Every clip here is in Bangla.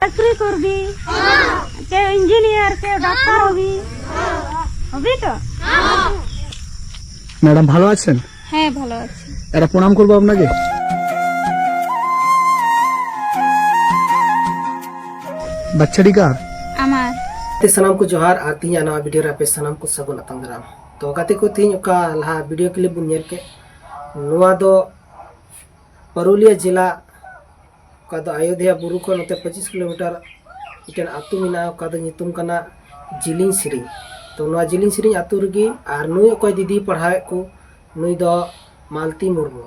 চাকরি করবি, কেউ ইঞ্জিনিয়ার, কেউ ডাক্তার হবি, হবি তো? ম্যাডাম ভালো আছেন? হ্যাঁ ভালো আছি। এটা প্রণাম করবো আপনাকে। বাচ্চাটি কার? আমার। सलाम को जोहार और तीन नवा वीडियो पे सलाम को सगुन अतंग दाराम। तो गाते को तीन का लहा वीडियो क्लिप बुन नेल के नुआ दो परुलिया जिला का दो अयोध्या बुरु को नते 25 किलोमीटर इटन आतु मिना का दो नितुम कना जिलिंग सिरी। तो नुआ जिलिंग सिरी आतु रगी और नुई कोई दीदी पढ़ाए को नुई दो मालती मुर्मू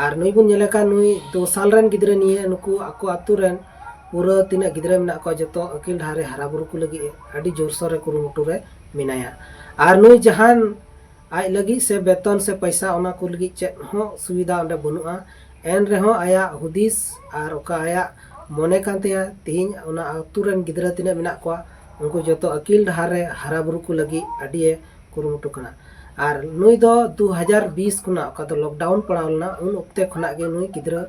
और नुई बुन नेले का नुई 2 साल रन गिदरे निये नुकु आको आतु रन पूरा तीन गिद्रे में जो अकिल ढारे हरा बुरु को लगी अड़ी जोरसोर कुरुमुटु रे मिनाया और नुई जहान आज लगी से वेतन से पैसा ओना को लगी चेक हो सुविधा ओंडे बनुआ एन रेहो आया हुदिस और ओका आया मने कांतेया तीन ओना आतुरन गिद्रे तीन मिना को उनको जो अकिल ढारे हरा बुरु को लगी अड़ी कुरुमुटु कना और नुई दो 2020 खुना ओका दो लॉकडाउन पड़ावलना उन उक्ते खुना गे नुई गिद्रे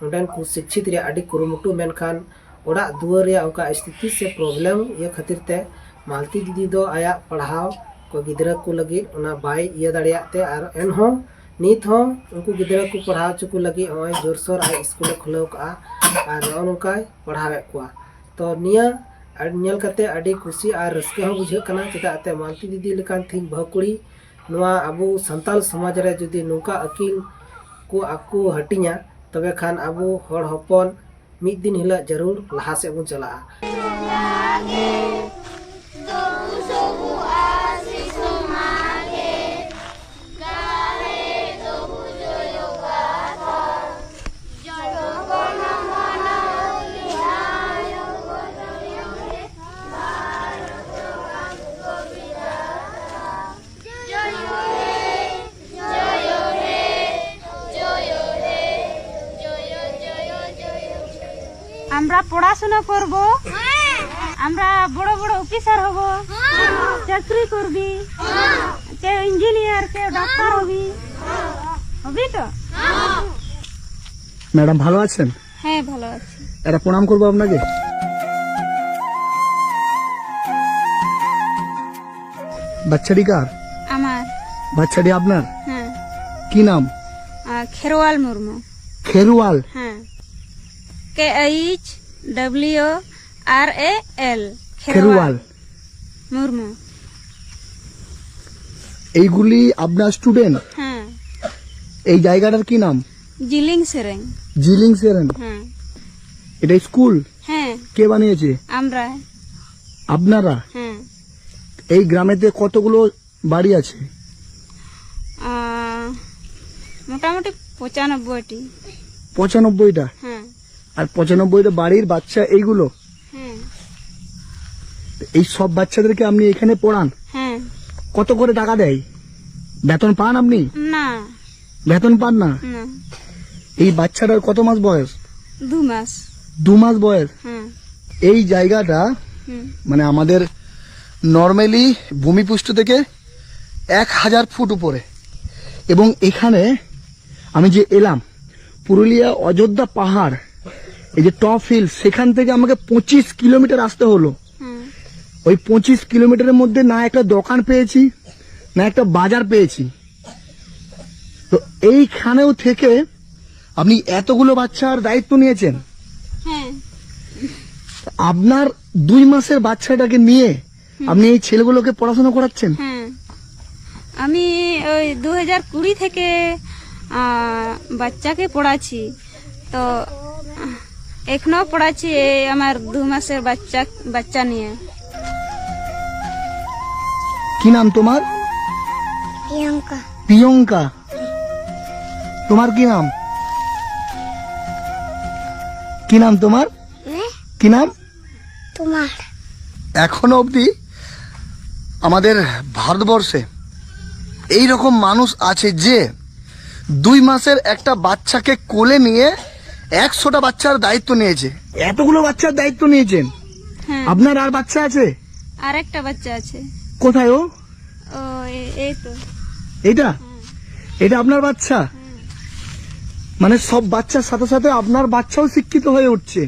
ओंडेन को शिक्षित रे अड़ी कुरुमुटु मेनखान ओड़ा दुआर उनका स्थिति से प्रॉब्लम ये खातिर ते मालती दीदी दो आया पढ़ाव को गिद्रा को लगी उना बाय ये दाड़ियाते और एनहो नित हो उनको गिद्रा को पढ़ाव चुको लगी ओय जोरसोर आ स्कूल खुलाव का और उनका पढ़ावे को तो निया नेल कते अडी खुशी और रस्के हो बुझे कना चेदाते मालती दीदी लेकान थिन बहुकुड़ी नवा अबो संताल समाज रे जदी नुका अकिल को आकु हटिया तबे खान अबो हर हपन मिद दिन हिला जरूर लहा से बुन चला। আমরা পড়াশোনা করব, আমরা বড় বড় অফিসার হব, চাকরি করবি, কেউ ইঞ্জিনিয়ার, কেউ ডাক্তার হবি, হবি তো? ম্যাডাম ভালো আছেন? হ্যাঁ ভালো আছি। এটা প্রণাম করবো আপনাকে। বাচ্চাটি কার? আমার। বাচ্চাটি আপনার? হ্যাঁ। কি নাম? খেরওয়াল মুর্মু। খেরওয়াল? হ্যাঁ, KHWRAL খেরওয়াল মুর্মু। এইগুলি আপনার স্টুডেন্ট? হ্যাঁ। এই জায়গাটার কি নাম? জিলিং সেরেং। জিলিং সেরেন? হ্যাঁ। এটা স্কুল? হ্যাঁ। কে বানিয়েছে? আমরা। আপনারা? হ্যাঁ। এই গ্রামেতে কতগুলো বাড়ি আছে? মোটামুটি 95টি। 95টা? হ্যাঁ। আর 95টা বাড়ির বাচ্চা এইগুলো? হ্যাঁ। এই সব বাচ্চাদেরকে আপনি এখানে পড়ান? হ্যাঁ। কত করে টাকা দেয়? বেতন পান আপনি? না। বেতন পান না? না। এই বাচ্চাটার কত মাস বয়স? 2 মাস। 2 মাস বয়স? হ্যাঁ। এই জায়গাটা মানে আমাদের নর্মালি ভূমিপৃষ্ঠ থেকে 1000 ফুট উপরে এবং এখানে আমি যে এলাম পুরুলিয়া অযোধ্যা পাহাড় এই যে টপ হিল সেখান থেকে আমাকে 25 কিলোমিটার আসতে হলো। ওই 25 কিলোমিটারের মধ্যে না একটা দোকান পেয়েছি না একটা বাজার পেয়েছি। তো এইখানেও থেকে আপনি এতগুলো বাচ্চার দায়িত্ব নিয়েছেন? হ্যাঁ। আপনার 2 মাসের বাচ্চাটাকে নিয়ে আপনি এই ছেলেগুলোকে পড়াশোনা করাচ্ছেন? হ্যাঁ, আমি ওই 2020 থেকে বাচ্চাকে পড়াচ্ছি, তো এখনো পড়াচ্ছি আমার 2 মাসের বাচ্চা নিয়ে। কি নাম তোমার? প্রিয়ঙ্কা। প্রিয়ঙ্কা? তোমার কি নাম? কি নাম তোমার? কি নাম তোমার? এখনো অবধি আমাদের ভারতবর্ষে এই রকম মানুষ আছে যে 2 মাসের একটা বাচ্চাকে কোলে নিয়ে 100টা বাচ্চার দায়িত্ব নিয়েছে। এতগুলো বাচ্চার দায়িত্ব নিয়েছেন? আপনার আর বাচ্চা আছে? আর একটা বাচ্চা আছে। কোথায় ও? এই তো এটা? এটা আপনার বাচ্চা? মানে সব বাচ্চার সাথে সাথে আপনার বাচ্চাও শিক্ষিত হয়ে উঠছে।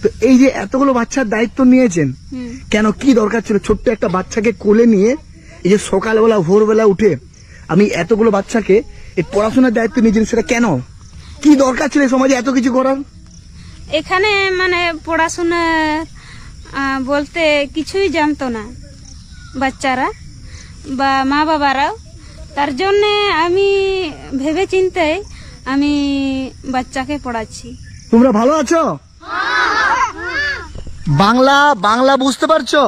তো এই যে এতগুলো বাচ্চার দায়িত্ব নিয়েছেন, হুম। কেন, কি দরকার ছিল ছোট্ট একটা বাচ্চাকে কোলে নিয়ে এই যে সকালবেলা ভোরবেলা উঠে আমি এতগুলো বাচ্চাকে এই পড়াশোনার দায়িত্ব নিয়েছেন, সেটা কেন, কি দরকার ছিল এই সমাজে এত কিছু করার? এখানে মানে পড়াশোনা বলতে কিছুই জানতো না বাচ্চারা বা মা বাবারাও, তার জন্যে আমি ভেবে চিন্তে আমি বাচ্চাকে পড়াচ্ছি। তোমরা ভালো আছো? বাংলা বাংলা বুঝতে পারছো?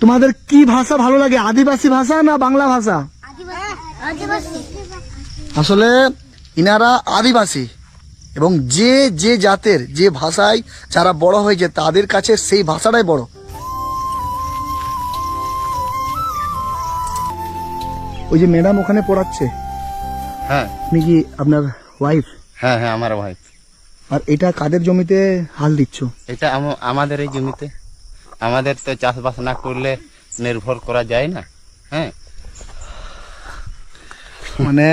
তোমাদের কি ভাষা ভালো লাগে, আদিবাসী ভাষা না বাংলা ভাষা? আসলে ইনারা আদিবাসী, এবং যে যে জাতের যে ভাষায় যারা বড় হয়েছে তাদের কাছে সেই ভাষাটাই বড়। ওই যে ম্যাডাম ওখানে পড়াচ্ছে, হ্যাঁ আপনি কি আপনার ওয়াইফ? হ্যাঁ হ্যাঁ আমার ভাই। আর এটা কাদের জমিতে হাল দিচ্ছ? এটা আমাদের এই জমিতে, আমাদের তো চাষবাস না করলে নির্ভর করা যায় না। হ্যাঁ, মানে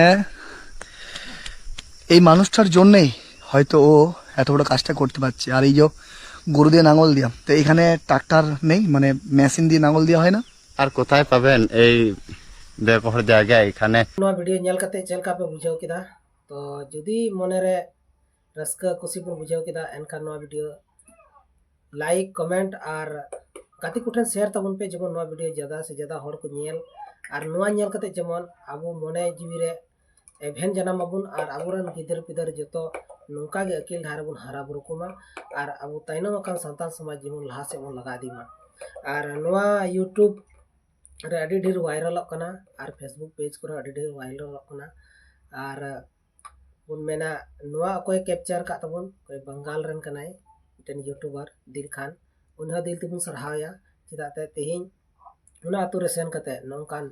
এই মানুষটার জন্যই হয়তো ও এত বড় কাজটা করতে পারছে। আর এই যে গরু দিয়ে নাঙল দিয়া, তো এখানে ট্রাক্টর নেই, মানে মেশিন দিয়ে নাঙল দেওয়া হয় না। আর কোথায় পাবেন এই ব্যবহার জায়গায় এখানে? नवा वीडियो नेल कते चल का पे बुझाव किदा तो जुदी मने रे रस्का खुशी पे बुझाव किदा एनका नवा वीडियो लाइक कमेंट और गाती कुठन शेयर तबन पे जमन नवा वीडियो ज्यादा से ज्यादा हर को नेल और नवा नेल कते जमन आबो मने जीवी रे एभेन जनाम अबुन और आबुरन गिदर पिदर जतो नोका गे अकिल धार बुन हारा बुरुकुमा और आबो ताइनम अकन संतान समाज जीवन लहा से बन लगा दीमा और नवा यूट्यूब रे अडी ढेर वायरल कना और फेसबुक पेज को अडी ढेर वायरल कना और बुन मेना नवा कोई कैप्चर का तबन कोई बंगाल रन कनाय मिटन यूट्यूबर दिल खान उन्हा दिल तिबुन सरहाया चिदाते तेहिं उना अतु रे सेन कते नोंकान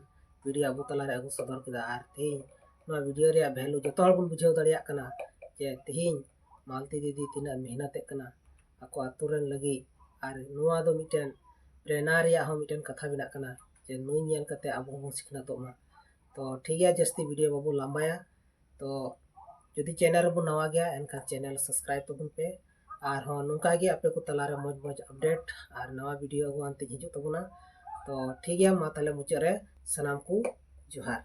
वीडियो अबु तला रे अगु सदर किदा और तेहिं नवा वीडियो रे वैल्यू जतो हर बुन बुझाव दरिया कना जे तेहिं मालती दीदी तिना मेहनत कना अको अतु रन लगी और नवा दो मिटन प्रेरणा रे हो मिटन कथा बिना कना जे नुई नेल कते अब हम सिखनातोमा। तो ठीक है, जस्ती वीडियो बाबू लंबाया तो जदि चैनल बो नवा गया एनका चैनल सब्सक्राइब तबन पे और हाँ नुका गे आपे को तलारे मज मज अपडेट और नवा वीडियो अगुआन ते हिजु तबना। तो ठीक है, मा ताले मुचारे सनाम को जोहार।